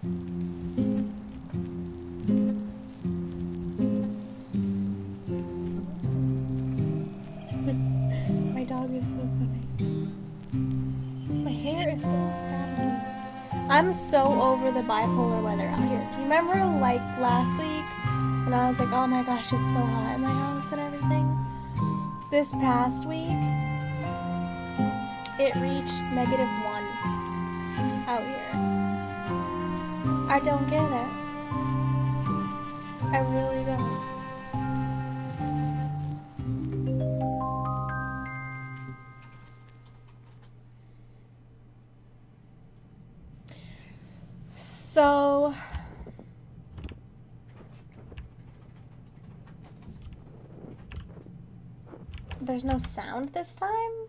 My dog is so funny. My hair is so staticky. I'm so over the bipolar weather out here. You remember like last week when I was like, oh my gosh, it's so hot in my house and everything? This past week, it reached -1 out here. I don't get it. I really don't. So, there's no sound this time?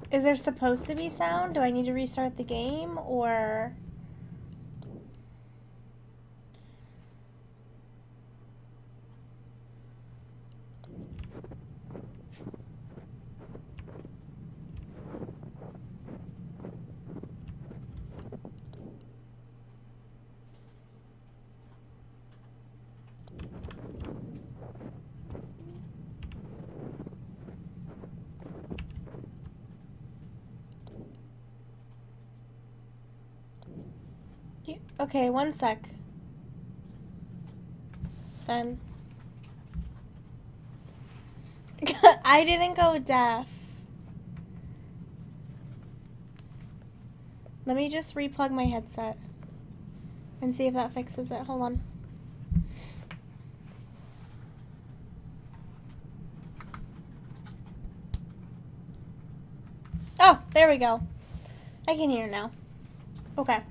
Is there supposed to be sound? Do I need to restart the game or... Okay, one sec. Then. I didn't go deaf. Let me just replug my headset and see if that fixes it. Hold on. Oh, there we go. I can hear now. Okay.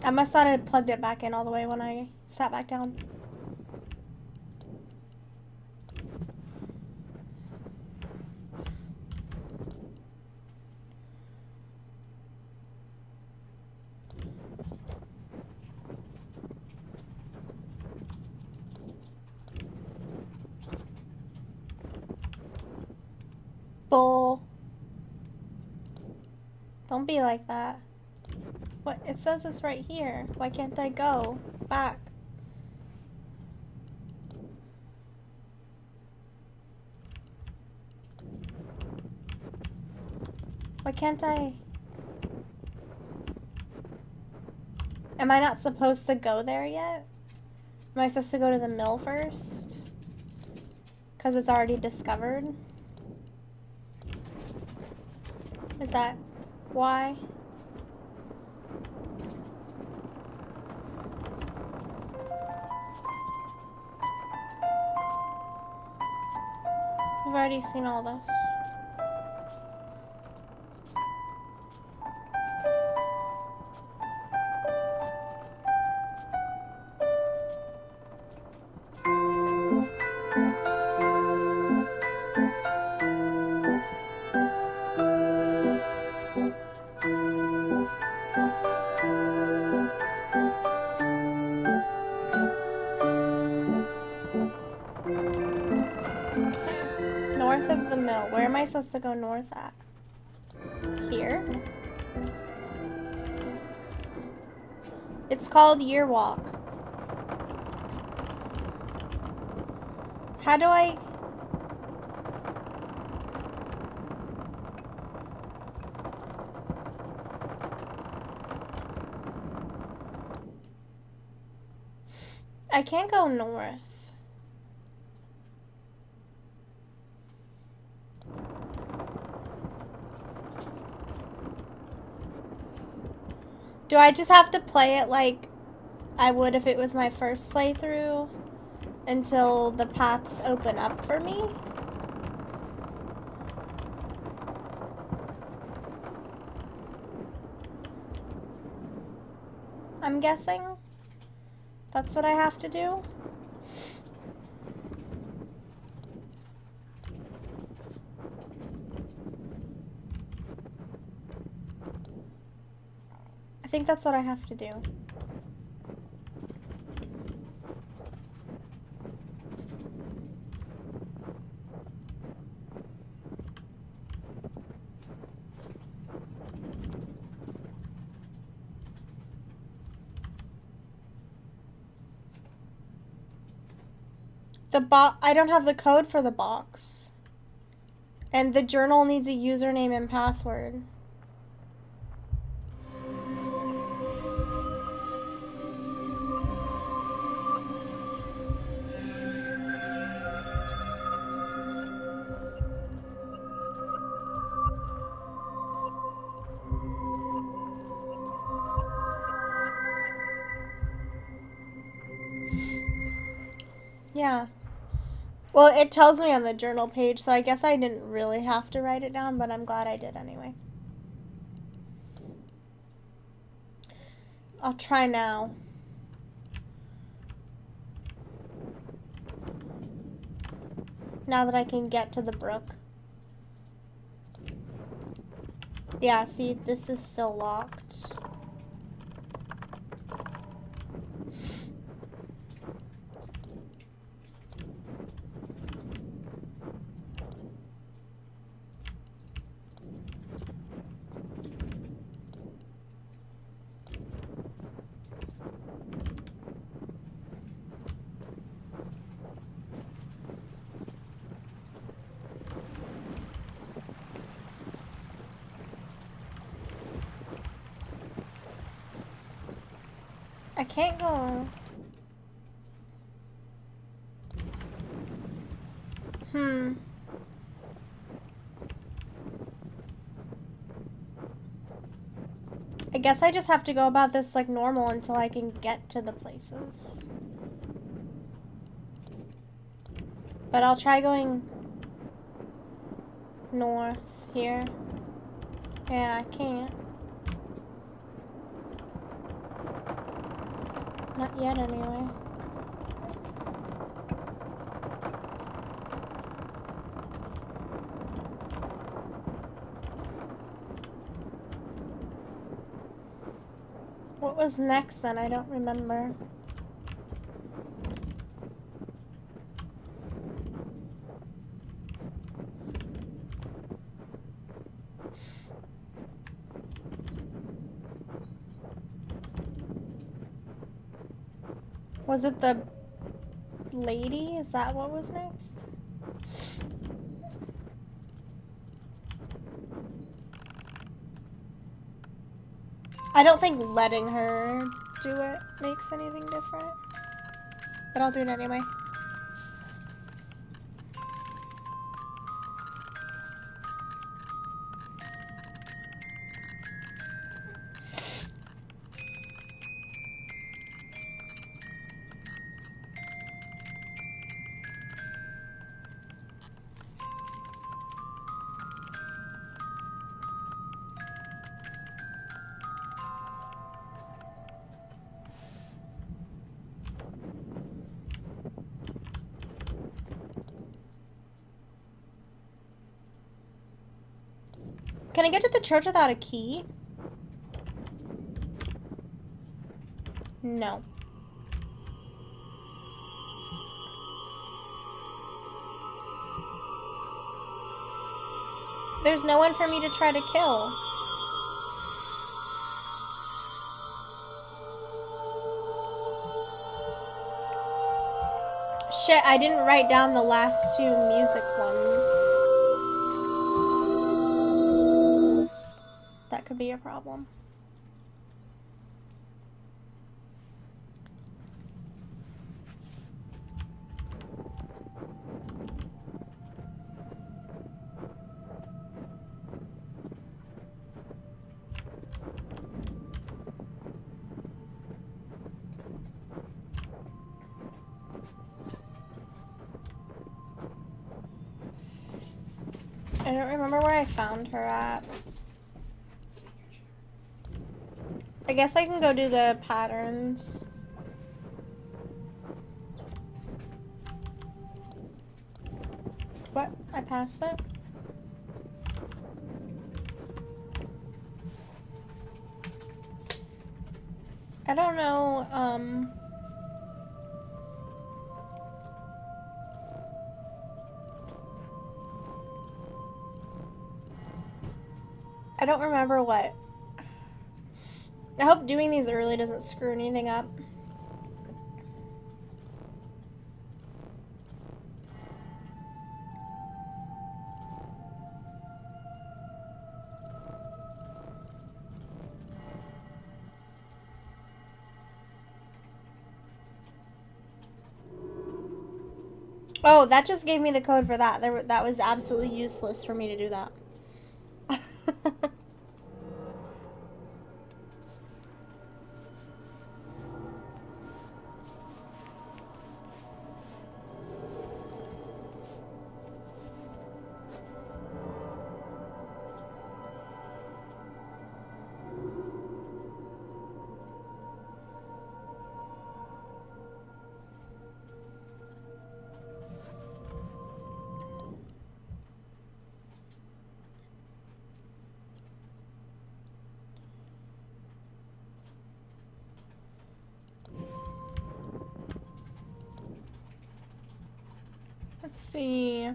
I must not have plugged it back in all the way when I sat back down. Bull. Don't be like that. What? It says it's right here. Why can't I go back? Why can't I? Am I not supposed to go there yet? Am I supposed to go to the mill first? Because it's already discovered? Is that why? I've already seen all this. North of the mill. Where am I supposed to go north at? Here? It's called Year Walk. How do I... I can't go north. Do I just have to play it like I would if it was my first playthrough until the paths open up for me? I'm guessing that's what I have to do. think that's what I have to do. I don't have the code for the box. And the journal needs a username and password. Yeah. Well, it tells me on the journal page, so I guess I didn't really have to write it down, but I'm glad I did anyway. I'll try now. Now that I can get to the brook. Yeah, see, this is still locked. I can't go. I guess I just have to go about this like normal until I can get to the places. But I'll try going north here. Yeah, I can't. Not yet, anyway. What was next then? I don't remember. Was it the lady? Is that what was next? I don't think letting her do it makes anything different. But I'll do it anyway. Can I get to the church without a key? No. There's no one for me to try to kill. Shit, I didn't write down the last two music ones. That could be a problem. I don't remember where I found her at. I guess I can go do the patterns. What? I passed it? I don't know, I don't remember what. I hope doing these early doesn't screw anything up. Oh, that just gave me the code for that. That was absolutely useless for me to do that. Let's see.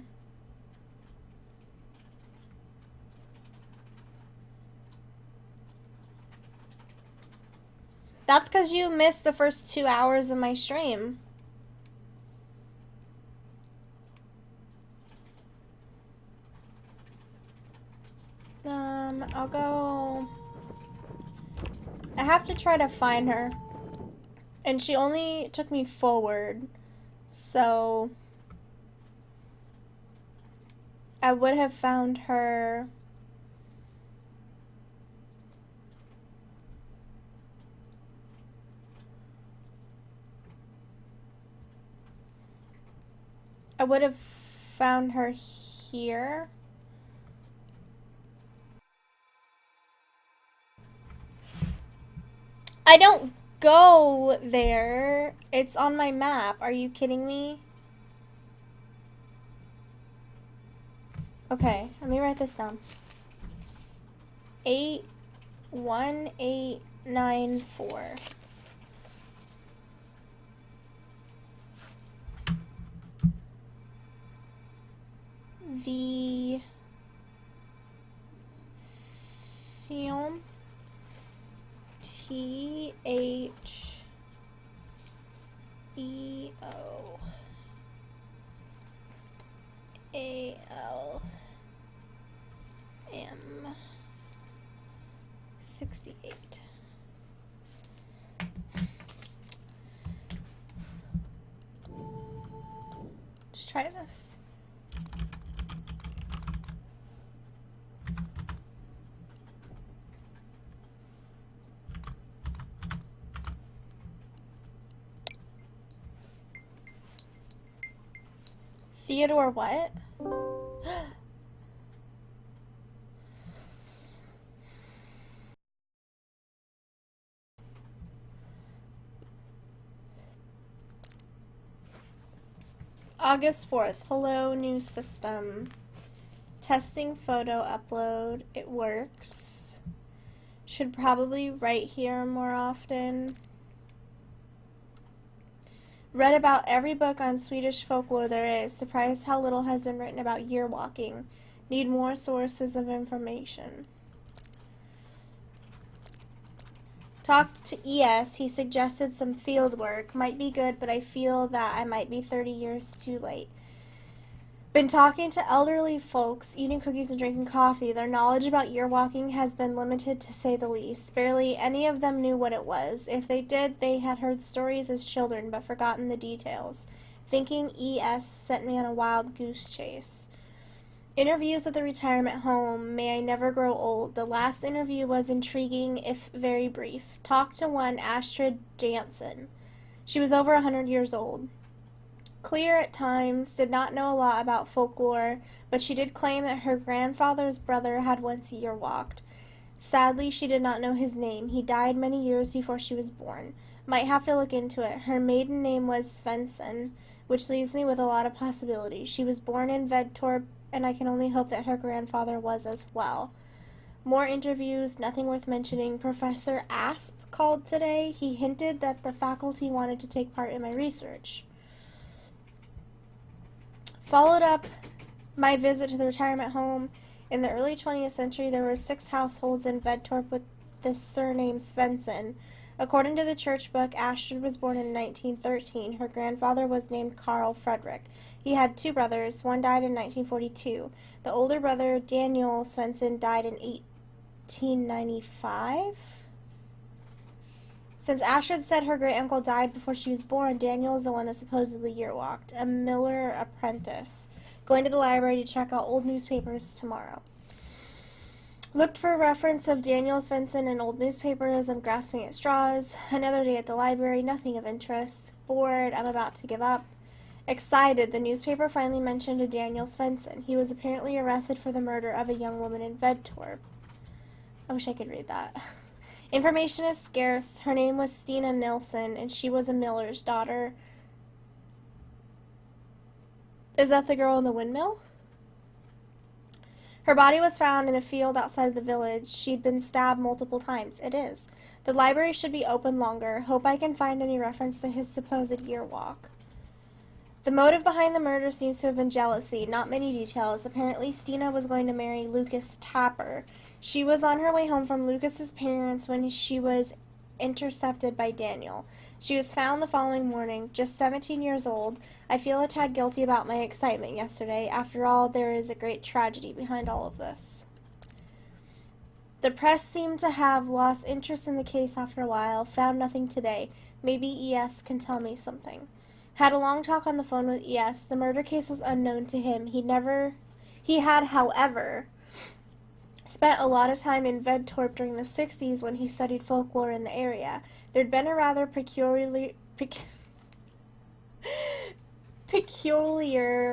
That's because you missed the first 2 hours of my stream. I'll go... I have to try to find her. And she only took me forward. So... I would have found her... I would have found her here. I don't go there. It's on my map. Are you kidding me? Okay, let me write this down. 81894. The film TheoAlm68. Let's try this. Theodore what? August 4th. Hello, new system. Testing photo upload. It works. Should probably write here more often. Read about every book on Swedish folklore there is. Surprised how little has been written about year walking. Need more sources of information. Talked to ES. He suggested some field work. Might be good, but I feel that I might be 30 years too late. Been talking to elderly folks, eating cookies and drinking coffee. Their knowledge about year walking has been limited, to say the least. Barely any of them knew what it was. If they did, they had heard stories as children, but forgotten the details. Thinking ES sent me on a wild goose chase. Interviews at the retirement home. May I never grow old. The last interview was intriguing, if very brief. Talked to one Astrid Jansen. She was over 100 years old. Clear at times, did not know a lot about folklore, but she did claim that her grandfather's brother had once year walked. Sadly, she did not know his name. He died many years before she was born. Might have to look into it. Her maiden name was Svensson, which leaves me with a lot of possibilities. She was born in Vedtorp, and I can only hope that her grandfather was as well. More interviews, nothing worth mentioning. Professor Asp called today. He hinted that the faculty wanted to take part in my research. Followed up my visit to the retirement home. In the early 20th century, there were 6 households in Vedtorp with the surname Svensson. According to the church book, Astrid was born in 1913. Her grandfather was named Carl Frederick. He had 2 brothers. One died in 1942. The older brother, Daniel Svensson, died in 1895. Since Astrid said her great-uncle died before she was born, Daniel is the one that supposedly year-walked. A Miller apprentice. Going to the library to check out old newspapers tomorrow. Looked for a reference of Daniel Svensson in old newspapers. I'm grasping at straws. Another day at the library, nothing of interest. Bored, I'm about to give up. Excited, the newspaper finally mentioned a Daniel Svensson. He was apparently arrested for the murder of a young woman in Vedtorp. I wish I could read that. Information is scarce. Her name was Stina Nilsson, and she was a miller's daughter. Is that the girl in the windmill? Her body was found in a field outside of the village. She'd been stabbed multiple times. It is. The library should be open longer. Hope I can find any reference to his supposed year walk. The motive behind the murder seems to have been jealousy. Not many details. Apparently, Stina was going to marry Lucas Tapper. She was on her way home from Lucas's parents when she was intercepted by Daniel. She was found the following morning, just 17 years old. I feel a tad guilty about my excitement yesterday. After all, there is a great tragedy behind all of this. The press seemed to have lost interest in the case after a while. Found nothing today. Maybe ES can tell me something. Had a long talk on the phone with ES. The murder case was unknown to him. He had, however, spent a lot of time in Vedtorp during the 60s when he studied folklore in the area. There'd been a rather peculiar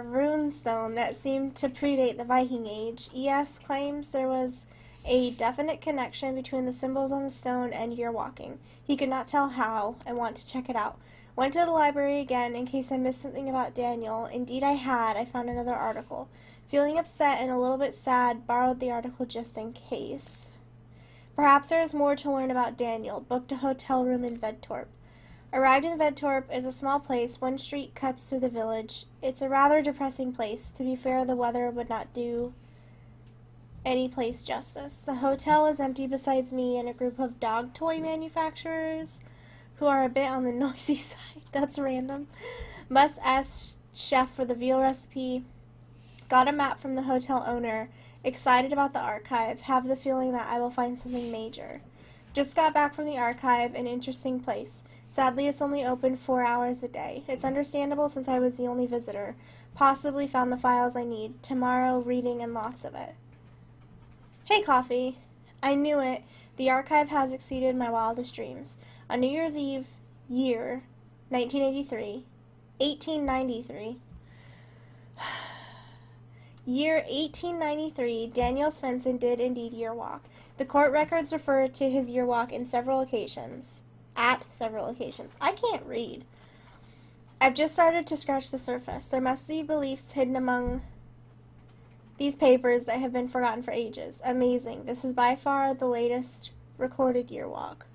runestone that seemed to predate the Viking Age. ES claims there was a definite connection between the symbols on the stone and year walking. He could not tell how. I want to check it out. Went to the library again in case I missed something about Daniel. Indeed I had. I found another article. Feeling upset and a little bit sad, borrowed the article just in case. Perhaps there is more to learn about Daniel. Booked a hotel room in Vedtorp. Arrived in Vedtorp is a small place. One street cuts through the village. It's a rather depressing place. To be fair, the weather would not do any place justice. The hotel is empty besides me and a group of dog toy manufacturers who are a bit on the noisy side. That's random. Must ask chef for the veal recipe. Got a map from the hotel owner. Excited about the archive. Have the feeling that I will find something major. Just got back from the archive. An interesting place. Sadly, it's only open 4 hours a day. It's understandable since I was the only visitor. Possibly found the files I need. Tomorrow, reading and lots of it. Hey, Coffee. I knew it. The archive has exceeded my wildest dreams. On New Year's Eve, year 1893, year 1893, Daniel Svensson did indeed year walk. The court records refer to his year walk at several occasions. I can't read. I've just started to scratch the surface. There must be beliefs hidden among these papers that have been forgotten for ages. Amazing. This is by far the latest recorded year walk.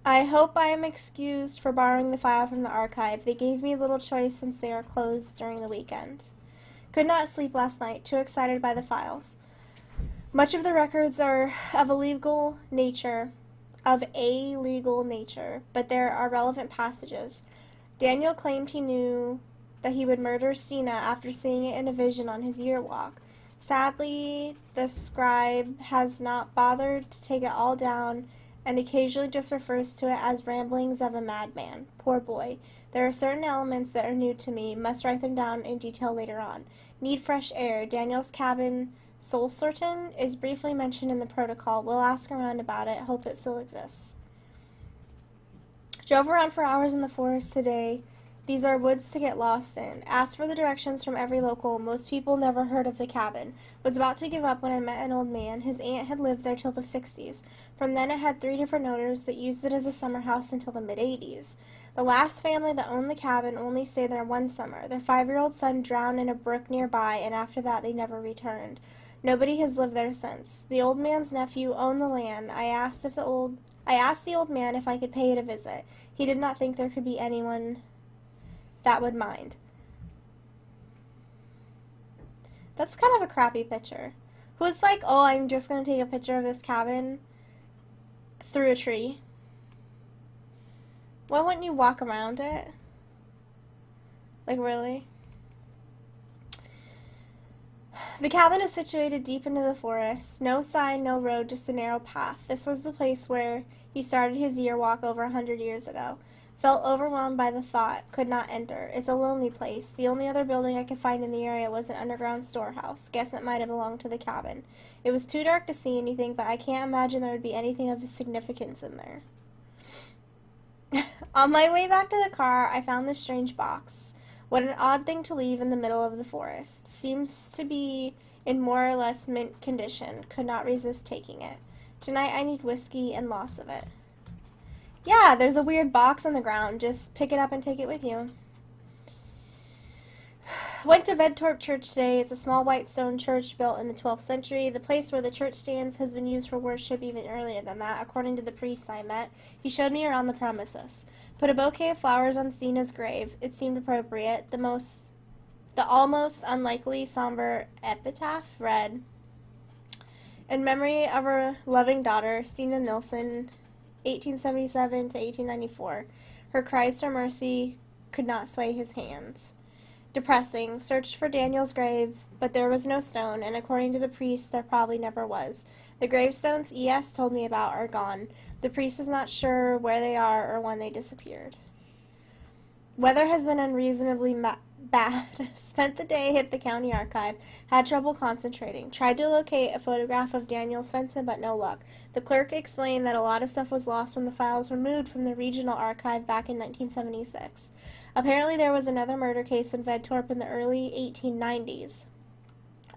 I hope I am excused for borrowing the file from the archive. They gave me little choice since they are closed during the weekend. Could not sleep last night, too excited by the files. Much of the records are of a legal nature, but there are relevant passages. Daniel claimed he knew that he would murder Stina after seeing it in a vision on his year walk. Sadly, the scribe has not bothered to take it all down and occasionally just refers to it as ramblings of a madman. Poor boy. There are certain elements that are new to me. Must write them down in detail later on. Need fresh air. Daniel's cabin, Solcertain, is briefly mentioned in the protocol. We'll ask around about it. Hope it still exists. Drove around for hours in the forest today. These are woods to get lost in. Asked for the directions from every local. Most people never heard of the cabin. Was about to give up when I met an old man. His aunt had lived there till the 60s. From then it had 3 different owners that used it as a summer house until the mid-80s. The last family that owned the cabin only stayed there one summer. Their 5-year-old son drowned in a brook nearby, and after that they never returned. Nobody has lived there since. The old man's nephew owned the land. I asked the old man if I could pay it a visit. He did not think there could be anyone that would mind. That's kind of a crappy picture. Who's like, oh, I'm just going to take a picture of this cabin through a tree? Why wouldn't you walk around it? Like, really? The cabin is situated deep into the forest. No sign, no road, just a narrow path. This was the place where he started his year walk over 100 years ago. Felt overwhelmed by the thought. Could not enter. It's a lonely place. The only other building I could find in the area was an underground storehouse. Guess it might have belonged to the cabin. It was too dark to see anything, but I can't imagine there would be anything of significance in there. On my way back to the car, I found this strange box. What an odd thing to leave in the middle of the forest. Seems to be in more or less mint condition. Could not resist taking it. Tonight I need whiskey and lots of it. Yeah, there's a weird box on the ground. Just pick it up and take it with you. Went to Vedtorp Church today. It's a small white stone church built in the 12th century. The place where the church stands has been used for worship even earlier than that, according to the priest I met. He showed me around the premises. Put a bouquet of flowers on Stina's grave. It seemed appropriate. The almost unlikely somber epitaph read, "In memory of her loving daughter, Stina Nilsson, 1877 to 1894. Her cries for mercy could not sway his hand." Depressing. Searched for Daniel's grave, but there was no stone, and according to the priest, there probably never was. The gravestones E.S. told me about are gone. The priest is not sure where they are or when they disappeared. Weather has been unreasonably bad. Spent the day at the county archive. Had trouble concentrating. Tried to locate a photograph of Daniel Svensson, but no luck. The clerk explained that a lot of stuff was lost when the files were moved from the regional archive back in 1976. Apparently there was another murder case in Vedtorp in the early 1890s.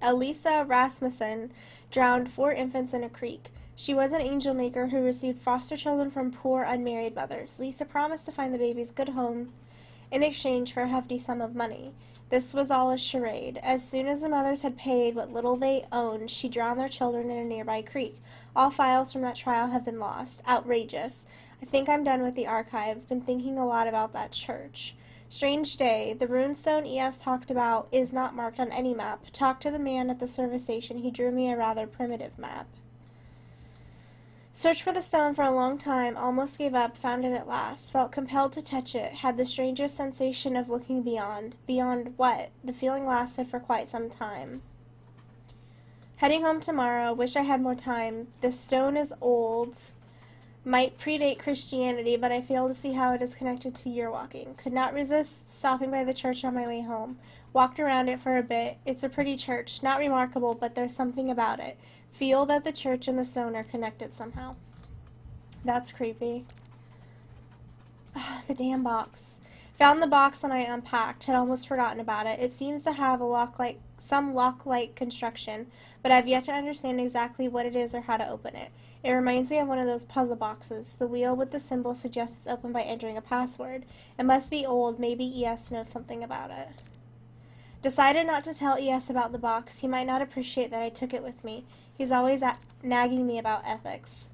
Elisa Rasmussen drowned 4 infants in a creek. She was an angel maker who received foster children from poor unmarried mothers. Lisa promised to find the babies good home in exchange for a hefty sum of money. This was all a charade. As soon as the mothers had paid what little they owned, she drowned their children in a nearby creek. All files from that trial have been lost. Outrageous. I think I'm done with the archive. Been thinking a lot about that church. Strange day. The runestone E.S. talked about is not marked on any map. Talked to the man at the service station. He drew me a rather primitive map. Searched for the stone for a long time, almost gave up, found it at last. Felt compelled to touch it, had the strangest sensation of looking beyond. Beyond what? The feeling lasted for quite some time. Heading home tomorrow, wish I had more time. This stone is old, might predate Christianity, but I fail to see how it is connected to year walking. Could not resist stopping by the church on my way home. Walked around it for a bit. It's a pretty church, not remarkable, but there's something about it. Feel that the church and the stone are connected somehow. That's creepy. The damn box. Found the box and I unpacked. Had almost forgotten about it. It seems to have some lock-like construction, but I've yet to understand exactly what it is or how to open it. It reminds me of one of those puzzle boxes. The wheel with the symbol suggests it's opened by entering a password. It must be old. Maybe E.S. knows something about it. Decided not to tell E.S. about the box. He might not appreciate that I took it with me. He's always nagging me about ethics.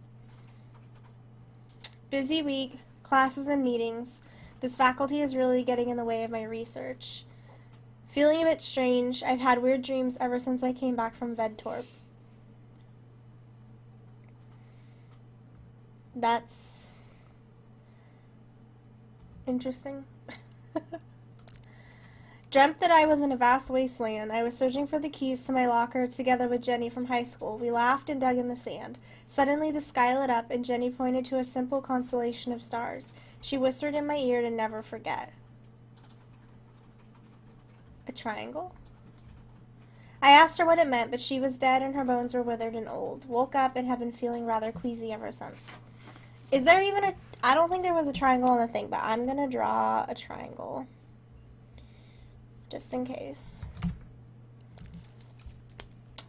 Busy week, classes and meetings. This faculty is really getting in the way of my research. Feeling a bit strange. I've had weird dreams ever since I came back from Vedtorp. That's interesting. Dreamt that I was in a vast wasteland. I was searching for the keys to my locker together with Jenny from high school. We laughed and dug in the sand. Suddenly the sky lit up and Jenny pointed to a simple constellation of stars. She whispered in my ear to never forget. A triangle? I asked her what it meant, but she was dead and her bones were withered and old. Woke up and have been feeling rather queasy ever since. Is there even a... I don't think there was a triangle on the thing, but I'm gonna draw a triangle. Just in case.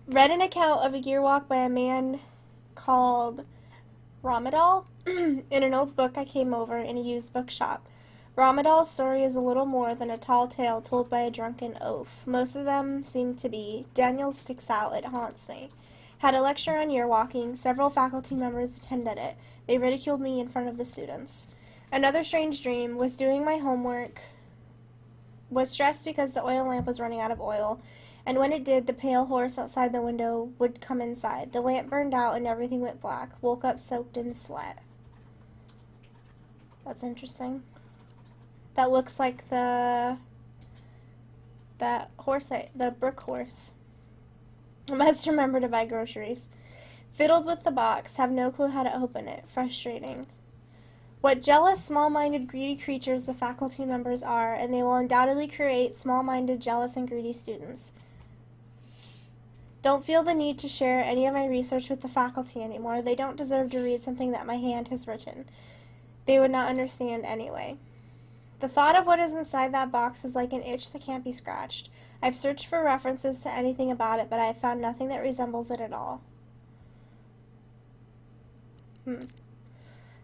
Read an account of a year walk by a man called Ramadal in an old book I came over in a used bookshop. Ramadal's story is a little more than a tall tale told by a drunken oaf. Most of them seem to be. Daniel sticks out. It haunts me. Had a lecture on year walking. Several faculty members attended it. They ridiculed me in front of the students. Another strange dream was doing my homework. Was stressed because the oil lamp was running out of oil, and when it did, the pale horse outside the window would come inside. The lamp burned out and everything went black. Woke up soaked in sweat. That's interesting. That looks like that horse, the brook horse. I must remember to buy groceries. Fiddled with the box, have no clue how to open it. Frustrating. What jealous, small-minded, greedy creatures the faculty members are, and they will undoubtedly create small-minded, jealous, and greedy students. Don't feel the need to share any of my research with the faculty anymore. They don't deserve to read something that my hand has written. They would not understand anyway. The thought of what is inside that box is like an itch that can't be scratched. I've searched for references to anything about it, but I have found nothing that resembles it at all.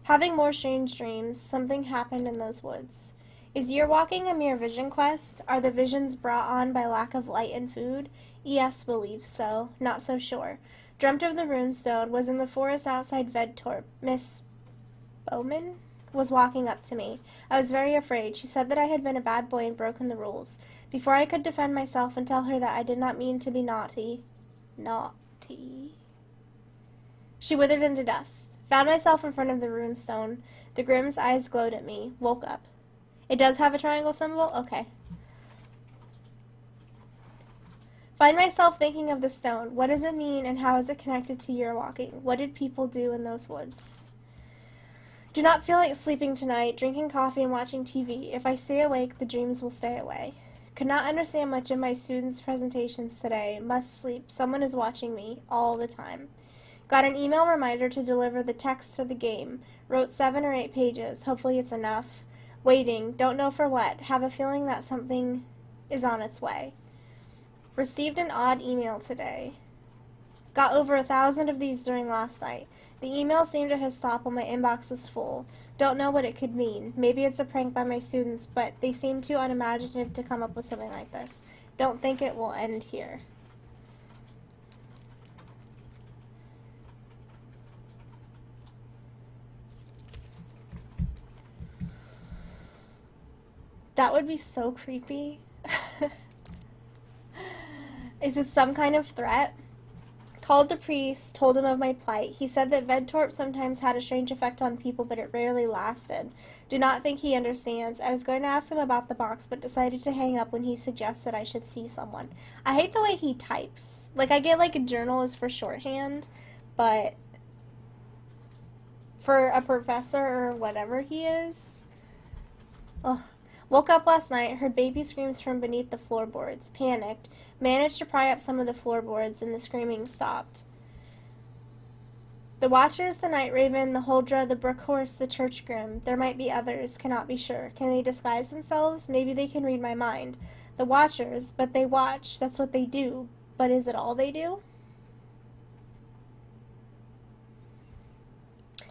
Having more strange dreams. Something happened in those woods. Is year walking a mere vision quest? Are the visions brought on by lack of light and food? E.S. believes so. Not so sure. Dreamt of the runestone. Was in the forest outside Vedtorp. Miss Bowman was walking up to me. I was very afraid. She said that I had been a bad boy and broken the rules. Before I could defend myself and tell her that I did not mean to be naughty. Naughty. She withered into dust. Found myself in front of the runestone. The Grimm's eyes glowed at me. Woke up. It does have a triangle symbol? Okay. Find myself thinking of the stone. What does it mean and how is it connected to year walking? What did people do in those woods? Do not feel like sleeping tonight. Drinking coffee and watching TV. If I stay awake, the dreams will stay away. Could not understand much of my students' presentations today. Must sleep. Someone is watching me all the time. Got an email reminder to deliver the text for the game. Wrote 7 or 8 pages. Hopefully it's enough. Waiting. Don't know for what. Have a feeling that something is on its way. Received an odd email today. Got over 1,000 of these during last night. The email seemed to have stopped when my inbox was full. Don't know what it could mean. Maybe it's a prank by my students, but they seem too unimaginative to come up with something like this. Don't think it will end here. That would be so creepy. Is it some kind of threat? Called the priest, told him of my plight. He said that Vedtorp sometimes had a strange effect on people, but it rarely lasted. Do not think he understands. I was going to ask him about the box, but decided to hang up when he suggested I should see someone. I hate the way he types. Like, I get like a journal is for shorthand, but for a professor or whatever he is. Ugh. Woke up last night, heard baby screams from beneath the floorboards. Panicked. Managed to pry up some of the floorboards, and the screaming stopped. The Watchers, the Night Raven, the Huldra, the Brook Horse, the Church Grimm. There might be others, cannot be sure. Can they disguise themselves? Maybe they can read my mind. The Watchers, but they watch. That's what they do. But is it all they do?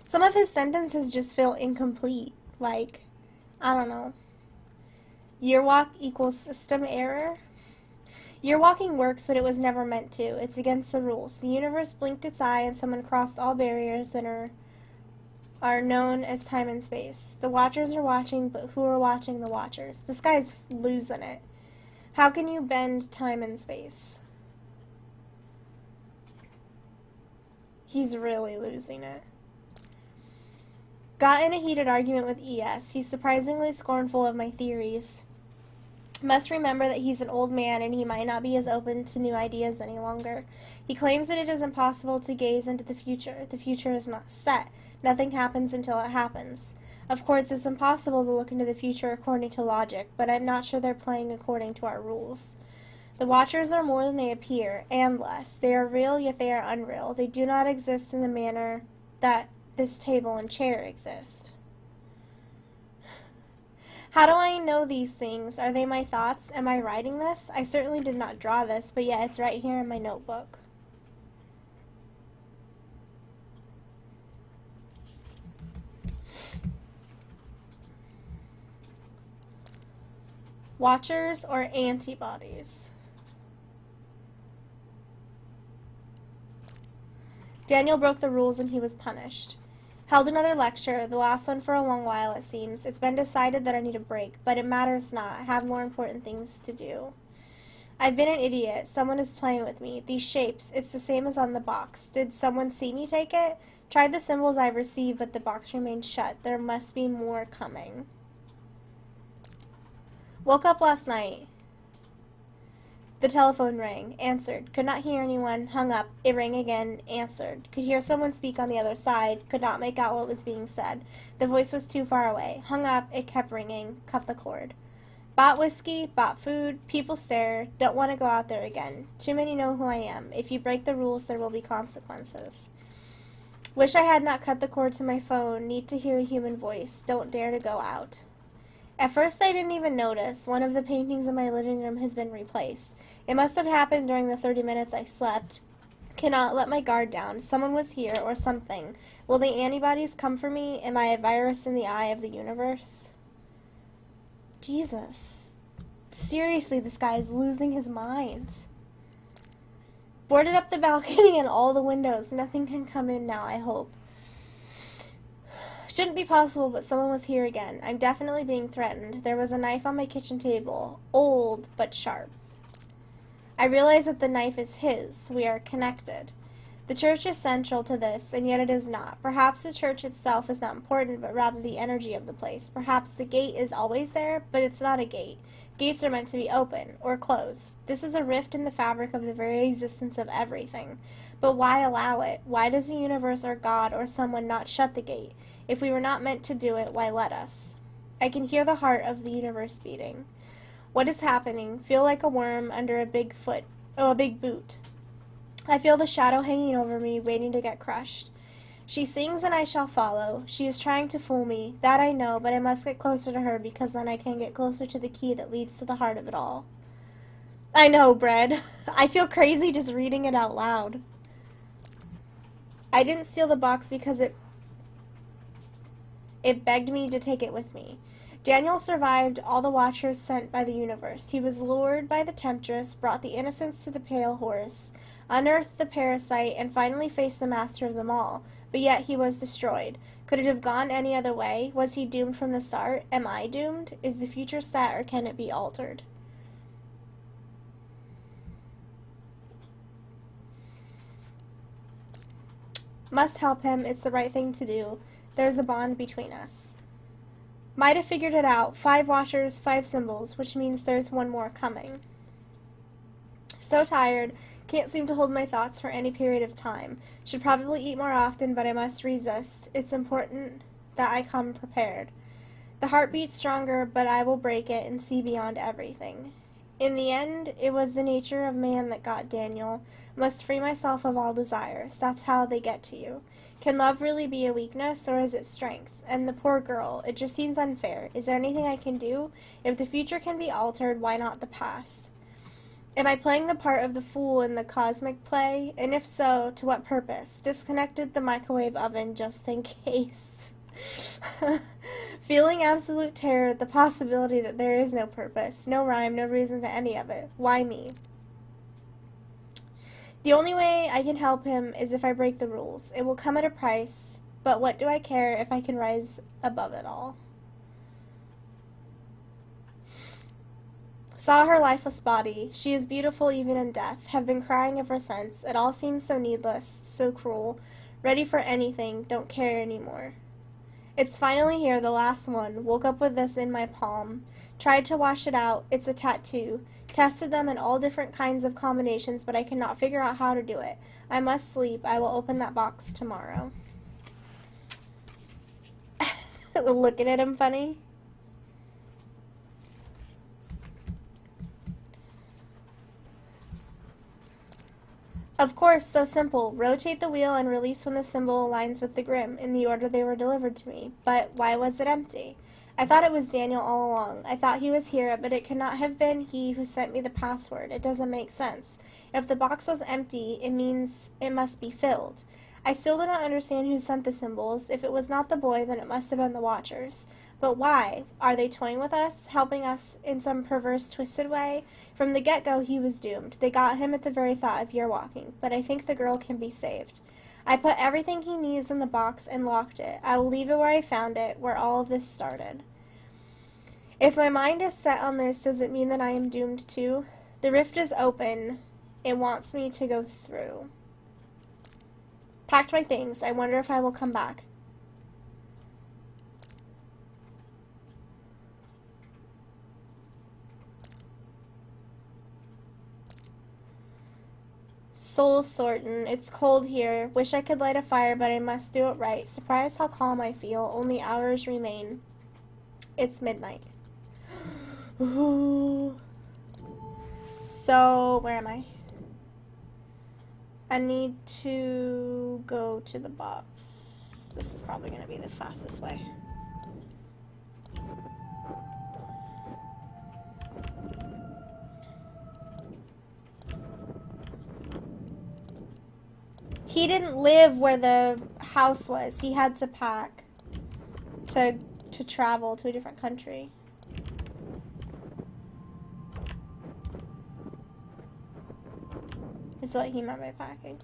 Some of his sentences just feel incomplete. Like, I don't know. Year walk equals system error. Year walking works, but it was never meant to. It's against the rules. The universe blinked its eye and someone crossed all barriers that are known as time and space. The Watchers are watching, but who are watching the Watchers? This guy's losing it. How can you bend time and space? He's really losing it. Got in a heated argument with E.S. He's surprisingly scornful of my theories. Must remember that he's an old man and he might not be as open to new ideas any longer. He claims that it is impossible to gaze into the future. The future is not set. Nothing happens until it happens. Of course, it's impossible to look into the future according to logic, but I'm not sure they're playing according to our rules. The Watchers are more than they appear, and less. They are real, yet they are unreal. They do not exist in the manner that this table and chair exist. How do I know these things? Are they my thoughts? Am I writing this? I certainly did not draw this, but yeah, it's right here in my notebook. Watchers or antibodies? Daniel broke the rules and he was punished. Held another lecture, the last one for a long while it seems. It's been decided that I need a break, but it matters not. I have more important things to do. I've been an idiot. Someone is playing with me. These shapes, it's the same as on the box. Did someone see me take it? Tried the symbols I received, but the box remained shut. There must be more coming. Woke up last night. The telephone rang. Answered. Could not hear anyone. Hung up. It rang again. Answered. Could hear someone speak on the other side. Could not make out what was being said. The voice was too far away. Hung up. It kept ringing. Cut the cord. Bought whiskey. Bought food. People stare. Don't want to go out there again. Too many know who I am. If you break the rules, there will be consequences. Wish I had not cut the cord to my phone. Need to hear a human voice. Don't dare to go out. At first I didn't even notice. One of the paintings in my living room has been replaced. It must have happened during the 30 minutes I slept. Cannot let my guard down. Someone was here, or something. Will the antibodies come for me? Am I a virus in the eye of the universe? Jesus. Seriously, this guy is losing his mind. Boarded up the balcony and all the windows. Nothing can come in now, I hope. Shouldn't be possible, but someone was here again. I'm definitely being threatened. There was a knife on my kitchen table. Old, but sharp. I realize that the knife is his. We are connected. The church is central to this, and yet it is not. Perhaps the church itself is not important, but rather the energy of the place. Perhaps the gate is always there, but it's not a gate. Gates are meant to be open, or closed. This is a rift in the fabric of the very existence of everything. But why allow it? Why does the universe or God or someone not shut the gate? If we were not meant to do it, why let us? I can hear the heart of the universe beating. What is happening? Feel like a worm under a big boot. I feel the shadow hanging over me, waiting to get crushed. She sings and I shall follow. She is trying to fool me. That I know, but I must get closer to her because then I can get closer to the key that leads to the heart of it all. I know, Bread. I feel crazy just reading it out loud. I didn't steal the box because it begged me to take it with me. Daniel survived all the watchers sent by the universe. He was lured by the temptress, brought the innocents to the pale horse, unearthed the parasite, and finally faced the master of them all. But yet he was destroyed. Could it have gone any other way? Was he doomed from the start? Am I doomed? Is the future set, or can it be altered? Must help him. It's the right thing to do. There's a bond between us. Might have figured it out. 5 watchers, 5 symbols, which means there's one more coming. So tired. Can't seem to hold my thoughts for any period of time. Should probably eat more often, but I must resist. It's important that I come prepared. The heart beats stronger, but I will break it and see beyond everything. In the end, it was the nature of man that got Daniel. Must free myself of all desires. That's how they get to you. Can love really be a weakness, or is it strength? And the poor girl, it just seems unfair. Is there anything I can do? If the future can be altered, why not the past? Am I playing the part of the fool in the cosmic play? And if so, to what purpose? Disconnected the microwave oven just in case. Feeling absolute terror at the possibility that there is no purpose, no rhyme, no reason to any of it. Why me? The only way I can help him is if I break the rules. It will come at a price, but what do I care if I can rise above it all? Saw her lifeless body. She is beautiful even in death. Have been crying ever since. It all seems so needless, so cruel. Ready for anything, don't care anymore. It's finally here, the last one. Woke up with this in my palm. Tried to wash it out. It's a tattoo. Tested them in all different kinds of combinations, but I cannot figure out how to do it. I must sleep. I will open that box tomorrow. Looking at him funny. Of course, so simple. Rotate the wheel and release when the symbol aligns with the grim, in the order they were delivered to me. But why was it empty? I thought it was Daniel all along. I thought he was here, but it could not have been he who sent me the password. It doesn't make sense. If the box was empty, it means it must be filled. I still do not understand who sent the symbols. If it was not the boy, then it must have been the watchers. But why? Are they toying with us, helping us in some perverse, twisted way? From the get-go, he was doomed. They got him at the very thought of year walking, but I think the girl can be saved. I put everything he needs in the box and locked it. I will leave it where I found it, where all of this started. If my mind is set on this, does it mean that I am doomed too? The rift is open. It wants me to go through. Packed my things. I wonder if I will come back. Soul sortin'. It's cold here. Wish I could light a fire, but I must do it right. Surprised how calm I feel. Only hours remain. It's midnight. Ooh. So, where am I? I need to go to the box. This is probably going to be the fastest way. He didn't live where the house was. He had to pack to travel to a different country. Is what he meant by packing.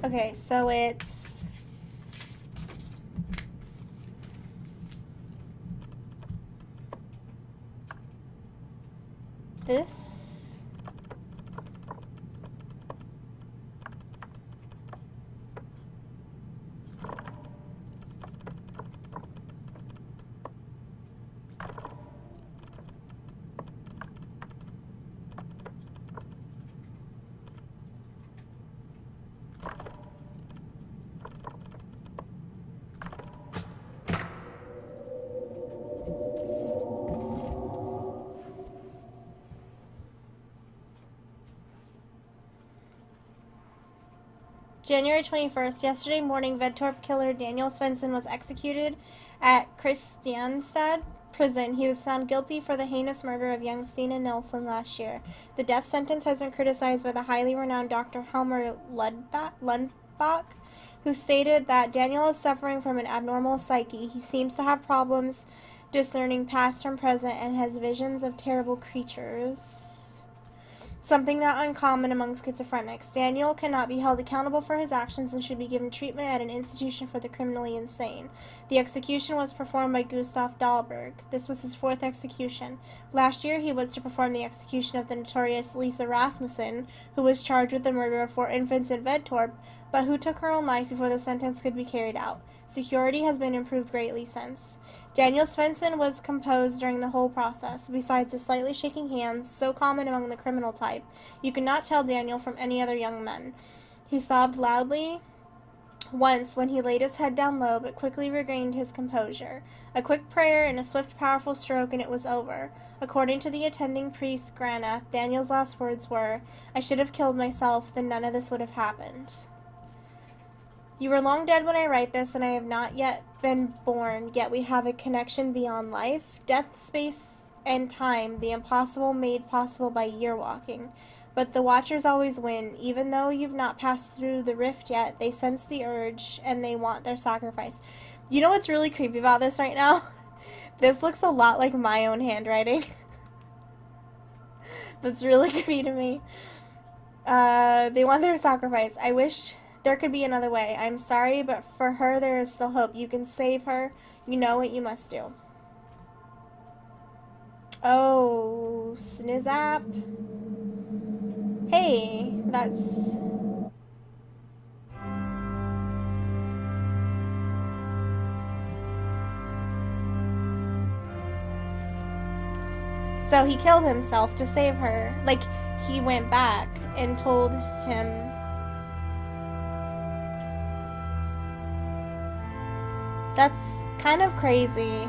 Okay, so it's this. January 21st, yesterday morning, Vedtorp killer Daniel Svensson was executed at Kristianstad prison. He was found guilty for the heinous murder of young Stina Nilsson last year. The death sentence has been criticized by the highly renowned Dr. Helmer Lundbach, who stated that Daniel is suffering from an abnormal psyche. He seems to have problems discerning past from present and has visions of terrible creatures. Something not uncommon among schizophrenics. Daniel cannot be held accountable for his actions and should be given treatment at an institution for the criminally insane. The execution was performed by Gustav Dahlberg. This was his 4th execution. Last year, he was to perform the execution of the notorious Lisa Rasmussen, who was charged with the murder of 4 infants in Vedtorp, but who took her own life before the sentence could be carried out. Security has been improved greatly since. Daniel Svensson was composed during the whole process. Besides his slightly shaking hands, so common among the criminal type, you could not tell Daniel from any other young men. He sobbed loudly once when he laid his head down low, but quickly regained his composure. A quick prayer and a swift, powerful stroke, and it was over. According to the attending priest, Granath, Daniel's last words were, "I should have killed myself, then none of this would have happened." You were long dead when I write this, and I have not yet been born, yet we have a connection beyond life, death, space, and time, the impossible made possible by year walking. But the Watchers always win. Even though you've not passed through the rift yet, they sense the urge, and they want their sacrifice. You know what's really creepy about this right now? This looks a lot like my own handwriting. That's really creepy to me. They want their sacrifice. I wish there could be another way. I'm sorry, but for her there is still hope. You can save her. You know what you must do. Oh, Snizap. Hey, that's... So he killed himself to save her. Like, he went back and told him... That's kind of crazy.